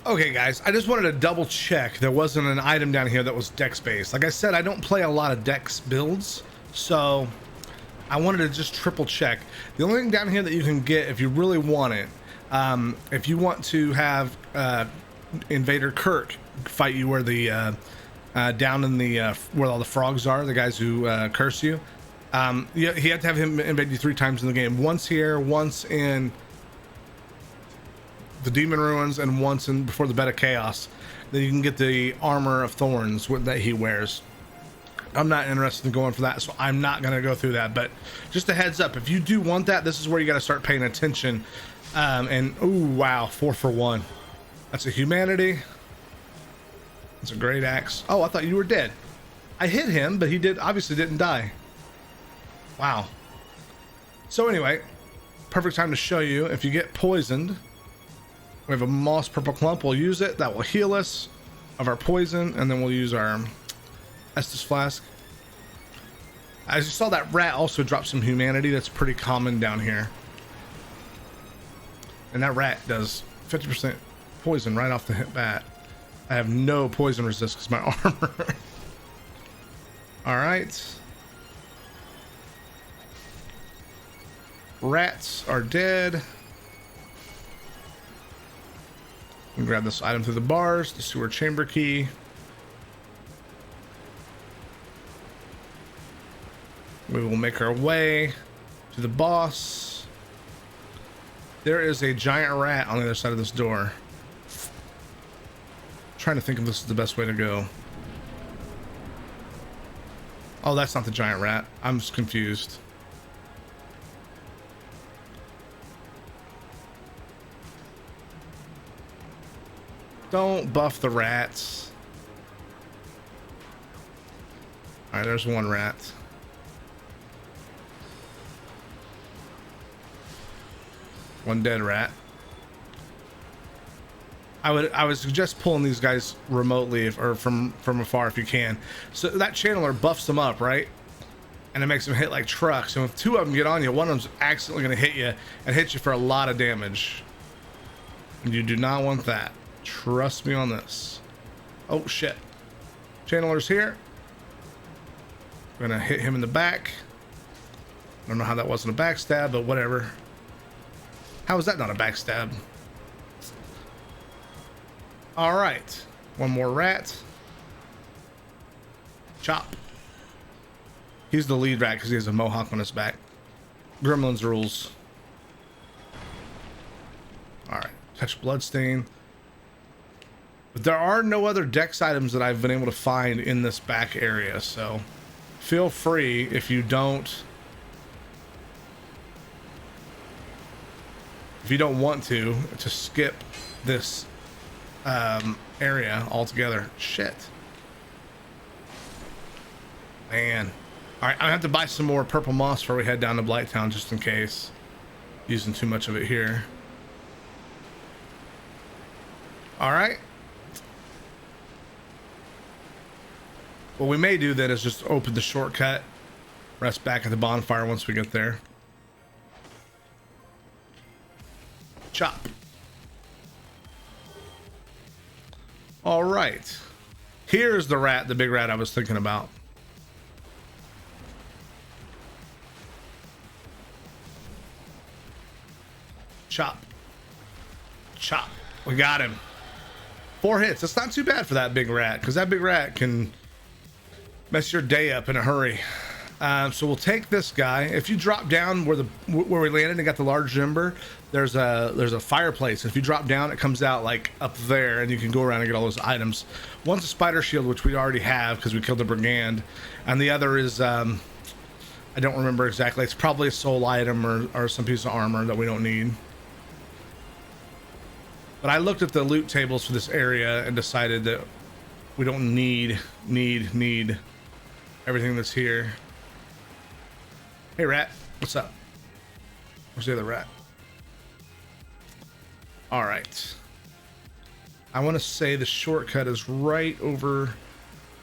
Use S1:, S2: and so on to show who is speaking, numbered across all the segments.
S1: Okay guys, I just wanted to double check there wasn't an item down here that was dex based. Like I said, I don't play a lot of dex builds, so I wanted to just triple check. The only thing down here that you can get if you really want it, if you want to have Invader Kirk fight you where the down in the where all the frogs are, the guys who curse you, you have to have him invade you 3 times in the game. Once here, once in the Demon Ruins, and once in before the Bed of Chaos. Then you can get the Armor of Thorns that he wears. I'm not interested in going for that, so I'm not going to go through that. But just a heads up, if you do want that, this is where you got to start paying attention. And ooh, wow, 4 for 1. That's a humanity. It's a great axe. Oh, I thought you were dead. I hit him, but he obviously didn't die. Wow. So anyway, perfect time to show you. If you get poisoned, we have a moss purple clump. We'll use it. That will heal us of our poison, and then we'll use our Estus flask. As you saw, that rat also dropped some humanity. That's pretty common down here. And that rat does 50% poison right off the hit bat. I have no poison resist because my armor. All right. Rats are dead. And grab this item through the bars, the sewer chamber key. We will make our way to the boss. There is a giant rat on the other side of this door. I'm trying to think if this is the best way to go. Oh, that's not the giant rat. I'm just confused. Don't buff the rats. All right, there's one rat. One dead rat. I would suggest pulling these guys remotely or from afar if you can. So that channeler buffs them up, right? And it makes them hit like trucks. And if 2 of them get on you, one of them's accidentally going to hit you and hit you for a lot of damage. And you do not want that. Trust me on this. Oh shit. Channeler's here. I'm gonna hit him in the back. I don't know how that wasn't a backstab, but whatever. How is that not a backstab? All right. One more rat. Chop. He's the lead rat because he has a mohawk on his back. Gremlins rules. All right. Touch bloodstain. But there are no other dex items that I've been able to find in this back area, so feel free if you don't want to skip this area altogether. Shit, man. All right, I have to buy some more purple moss before we head down to Blighttown, just in case. Using too much of it here. All right. What we may do then is just open the shortcut, rest back at the bonfire once we get there. Chop. All right. Here's the rat, the big rat I was thinking about. Chop. Chop. We got him. 4 hits. That's not too bad for that big rat, because that big rat can mess your day up in a hurry. So we'll take this guy. If you drop down where we landed and got the large ember, there's a fireplace. If you drop down, it comes out like up there, and you can go around and get all those items. One's a spider shield, which we already have because we killed the brigand, and the other is I don't remember exactly. It's probably a soul item or some piece of armor that we don't need. But I looked at the loot tables for this area and decided that we don't need everything that's here. Hey rat, what's up? Where's the other rat? All right. I want to say the shortcut is right over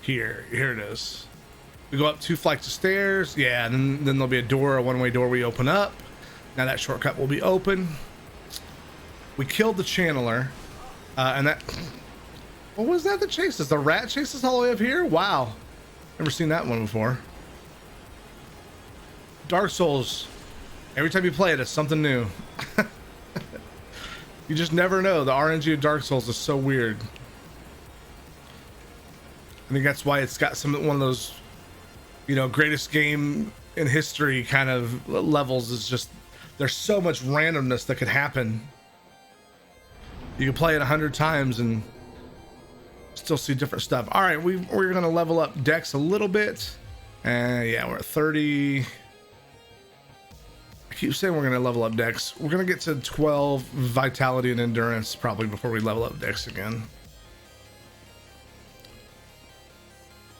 S1: here. Here it is. We go up 2 flights of stairs. Yeah, and then there'll be a door, a one-way door we open up. Now that shortcut will be open. We killed the channeler. And that, what was that that chased us? The rat chased us all the way up here? Wow. Never seen that one before. Dark Souls. Every time you play it, it's something new. You just never know. The RNG of Dark Souls is so weird. I think that's why it's got one of those, you know, greatest game in history kind of levels. Is just there's so much randomness that could happen. You can play it 100 times and still see different stuff. All right, we're gonna level up Dex a little bit. Yeah, we're at 30. I keep saying we're gonna level up Dex. We're gonna get to 12 vitality and endurance probably before we level up Dex again.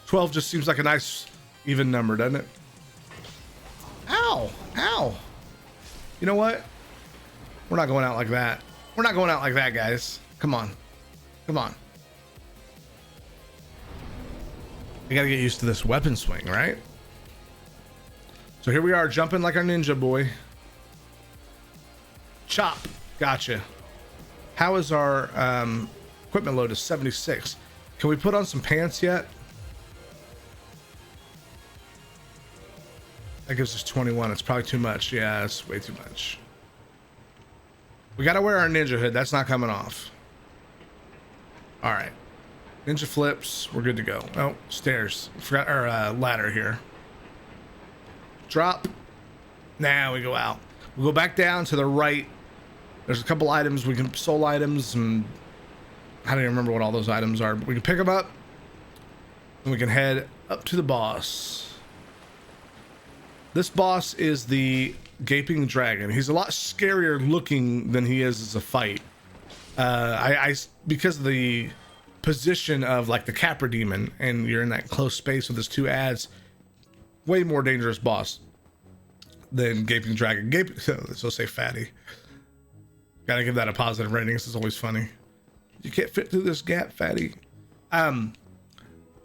S1: 12 just seems like a nice even number, doesn't it? Ow, ow. You know what? We're not going out like that. We're not going out like that, guys. Come on. Come on. You gotta get used to this weapon swing, right? So here we are, jumping like our ninja boy. Chop. Gotcha. How is our equipment load? Is 76. Can we put on some pants yet? That gives us 21. It's probably too much. Yeah, it's way too much. We gotta wear our ninja hood. That's not coming off. All right. Ninja flips. We're good to go. Oh, stairs. Forgot our ladder here. Drop. Now we go out. We'll go back down to the right. There's a couple items we can, soul items, and I don't even remember what all those items are, but we can pick them up and we can head up to the boss. This boss is the Gaping Dragon. He's a lot scarier looking than he is as a fight. Because of the position of like the Capra Demon, and you're in that close space with his two ads, way more dangerous boss than Gaping Dragon. So say fatty. Gotta give that a positive rating. This is always funny. You can't fit through this gap, fatty.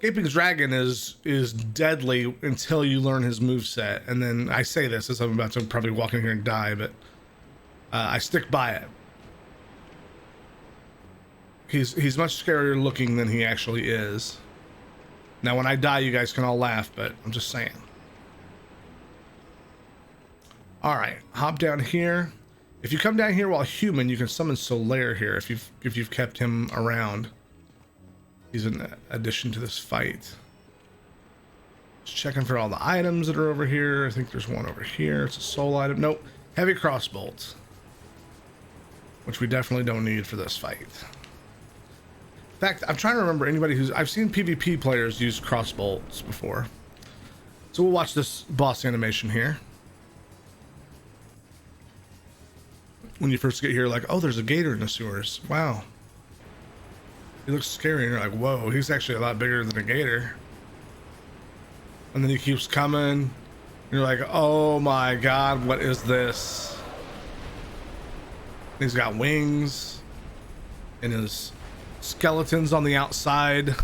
S1: Gaping Dragon is deadly until you learn his moveset, and then I say this as I'm about to probably walk in here and die, but I stick by it. He's much scarier looking than he actually is. Now when I die, you guys can all laugh, but I'm just saying. All right, hop down here. If you come down here while human, you can summon Solaire here if you've kept him around. He's an addition to this fight. Just checking for all the items that are over here. I think there's one over here. It's a soul item. Nope. Heavy crossbolt, which we definitely don't need for this fight. In fact, I'm trying to remember anybody I've seen PvP players use crossbolts before. So we'll watch this boss animation here. When you first get here, like, oh, there's a gator in the sewers. Wow. He looks scary, and you're like, whoa, he's actually a lot bigger than a gator. And then he keeps coming. And you're like, oh my god, what is this? He's got wings. And his skeletons on the outside.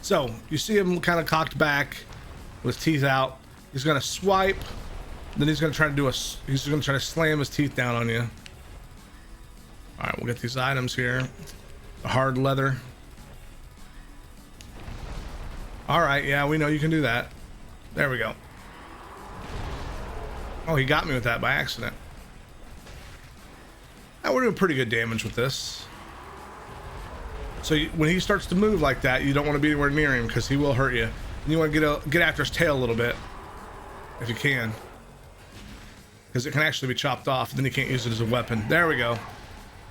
S1: So, you see him kind of cocked back with his teeth out. He's going to swipe. Then he's going to try to he's going to try to slam his teeth down on you. All right, we'll get these items here. The hard leather. All right, yeah, we know you can do that. There we go. Oh, he got me with that by accident. Now we're doing pretty good damage with this. So when he starts to move like that, you don't want to be anywhere near him because he will hurt you. And you want to get after his tail a little bit, if you can, because it can actually be chopped off. And then you can't use it as a weapon. There we go.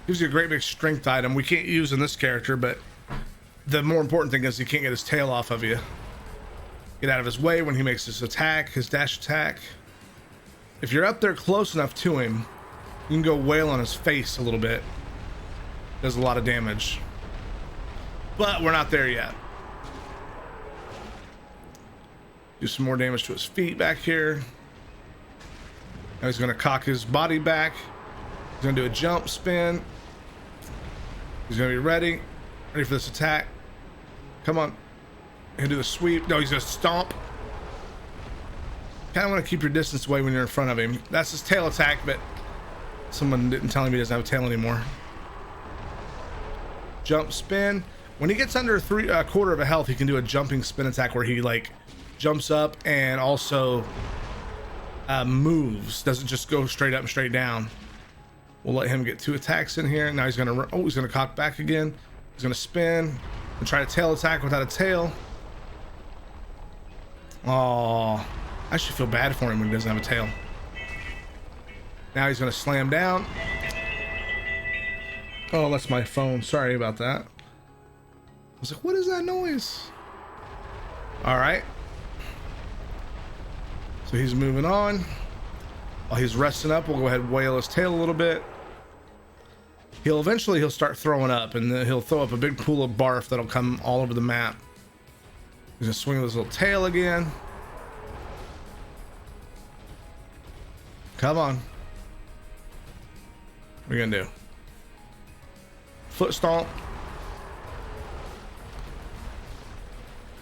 S1: Gives you a great big strength item. We can't use in this character, but the more important thing is you can't get his tail off of you. Get out of his way when he makes his attack, his dash attack. If you're up there close enough to him, you can go wail on his face a little bit. Does a lot of damage. But we're not there yet. Do some more damage to his feet back here. Now he's going to cock his body back. He's going to do a jump spin. He's going to be ready for this attack. Come on. He's going to do the sweep. No, he's going to stomp. Kind of want to keep your distance away when you're in front of him. That's his tail attack, but Someone didn't tell him he doesn't have a tail anymore. Jump, spin. When he gets under a quarter of a health, he can do a jumping spin attack where he like jumps up and also moves. Doesn't just go straight up and straight down. We'll let him get 2 attacks in here. Now he's gonna, oh, he's gonna cock back again. He's gonna spin and try to tail attack without a tail. Oh, I should feel bad for him when he doesn't have a tail. Now he's gonna slam down. Oh, that's my phone. Sorry about that. I was like, what is that noise? All right. So he's moving on. While he's resting up, we'll go ahead and whale his tail a little bit. He'll start throwing up, and then he'll throw up a big pool of barf that'll come all over the map. He's gonna swing his little tail again. Come on. What are you gonna do? Foot stomp.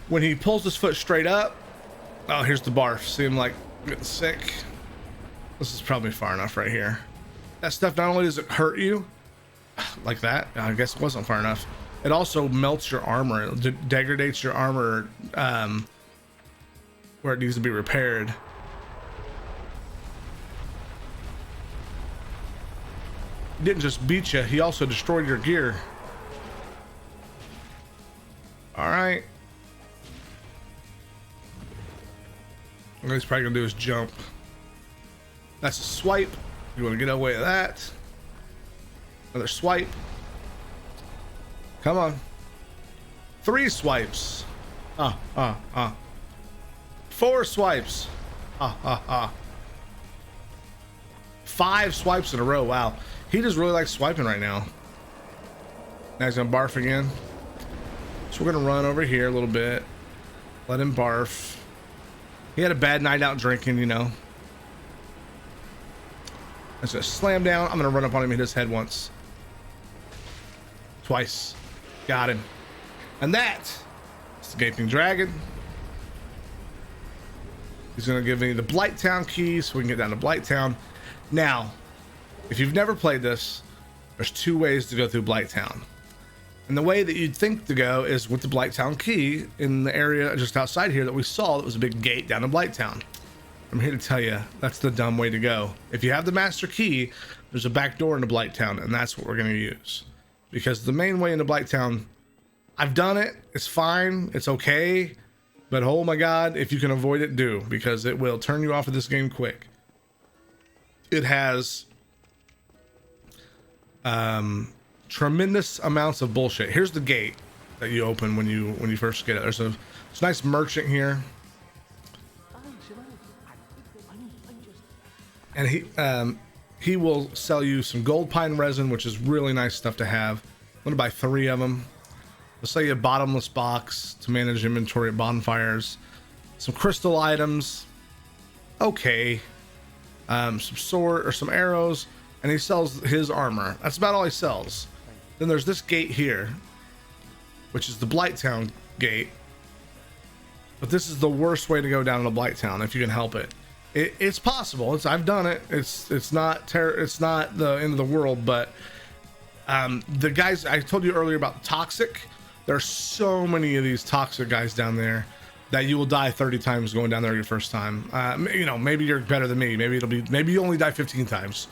S1: When he pulls his foot straight up, oh, here's the barf. See him like getting sick. This is probably far enough right here. That stuff not only does it hurt you like that, I guess it wasn't far enough, it also melts your armor. It degrades your armor where it needs to be repaired. He didn't just beat you, he also destroyed your gear. All right. What he's probably gonna do is jump. That's a swipe. You want to get away with that. Another swipe. Come on. 3 swipes. 4 swipes. 5 swipes in a row. Wow. He just really likes swiping right now. Now he's gonna barf again. So we're gonna run over here a little bit. Let him barf. He had a bad night out drinking, you know. Let's just slam down. I'm gonna run up on him and hit his head once. Twice. Got him. And that is the Gaping Dragon. He's gonna give me the Blighttown key so we can get down to Blighttown. Now, if you've never played this, there's 2 ways to go through Blighttown. And the way that you'd think to go is with the Blighttown key in the area just outside here that we saw that was a big gate down in Blighttown. I'm here to tell you, that's the dumb way to go. If you have the master key, there's a back door into Blighttown, and that's what we're going to use. Because the main way into Blighttown, I've done it, it's fine, it's okay, but oh my god, if you can avoid it, do, because it will turn you off of this game quick. It has tremendous amounts of bullshit. Here's the gate that you open when you first get it. There's a nice merchant here. And he will sell you some gold pine resin, which is really nice stuff to have. I'm gonna buy 3 of them. He'll sell you a bottomless box to manage inventory at bonfires. Some crystal items. Okay. Some sword or some arrows, and he sells his armor. That's about all he sells. Then there's this gate here, which is the Blighttown gate. But this is the worst way to go down to Blighttown if you can help it. It's possible. I've done it. It's not the end of the world, but the guys I told you earlier about toxic, there's so many of these toxic guys down there that you will die 30 times going down there your first time. You know, maybe you're better than me. Maybe you only die 15 times,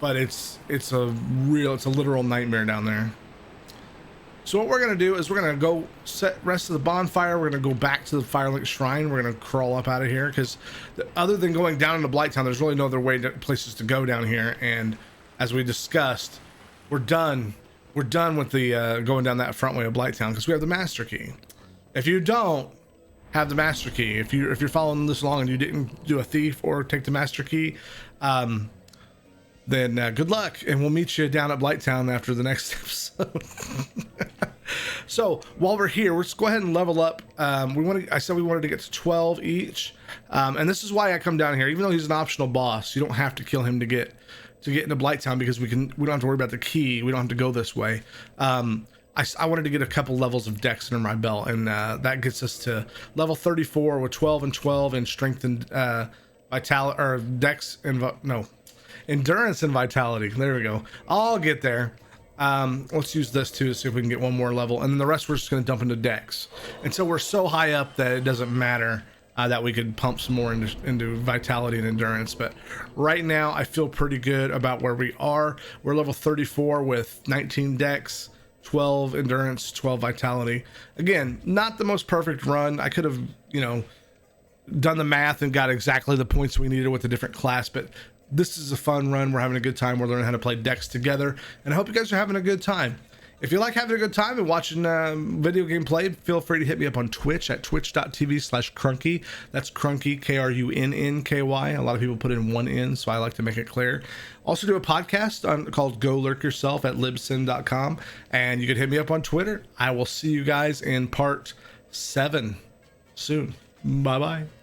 S1: but it's a literal nightmare down there. So what we're gonna do is we're gonna go set rest of the bonfire. We're gonna go back to the Firelink Shrine. We're gonna crawl up out of here because other than going down into Blighttown, there's really no other places to go down here. And as we discussed, we're done. We're done with the going down that front way of Blighttown because we have the master key. If you don't have the master key, if you're following this along and you didn't do a thief or take the master key, then good luck, and we'll meet you down at Blighttown after the next episode. So while we're here, let's go ahead and level up. I said we wanted to get to 12 each, and this is why I come down here. Even though he's an optional boss, you don't have to kill him to get into Blighttown because we don't have to worry about the key. We don't have to go this way. I wanted to get a couple levels of Dex under my belt, and that gets us to level 34 with 12 and 12 and strength and vitality, or Dex and endurance and vitality. There we go. I'll get there. Let's use this too to see if we can get one more level, and then the rest we're just going to dump into Dex. And so we're so high up that it doesn't matter that we could pump some more into vitality and endurance. But right now I feel pretty good about where we are. We're level 34 with 19 Dex, 12 endurance, 12 vitality. Again, not the most perfect run. I could have, you know, done the math and got exactly the points we needed with a different class, but this is a fun run. We're having a good time. We're learning how to play Dex together, and I hope you guys are having a good time. If you like having a good time and watching video game play, feel free to hit me up on Twitch at twitch.tv/Crunky. That's Crunky, K-R-U-N-N-K-Y. A lot of people put in one N, so I like to make it clear. Also do a podcast called Go Lurk Yourself at libsyn.com, and you can hit me up on Twitter. I will see you guys in part 7 soon. Bye-bye.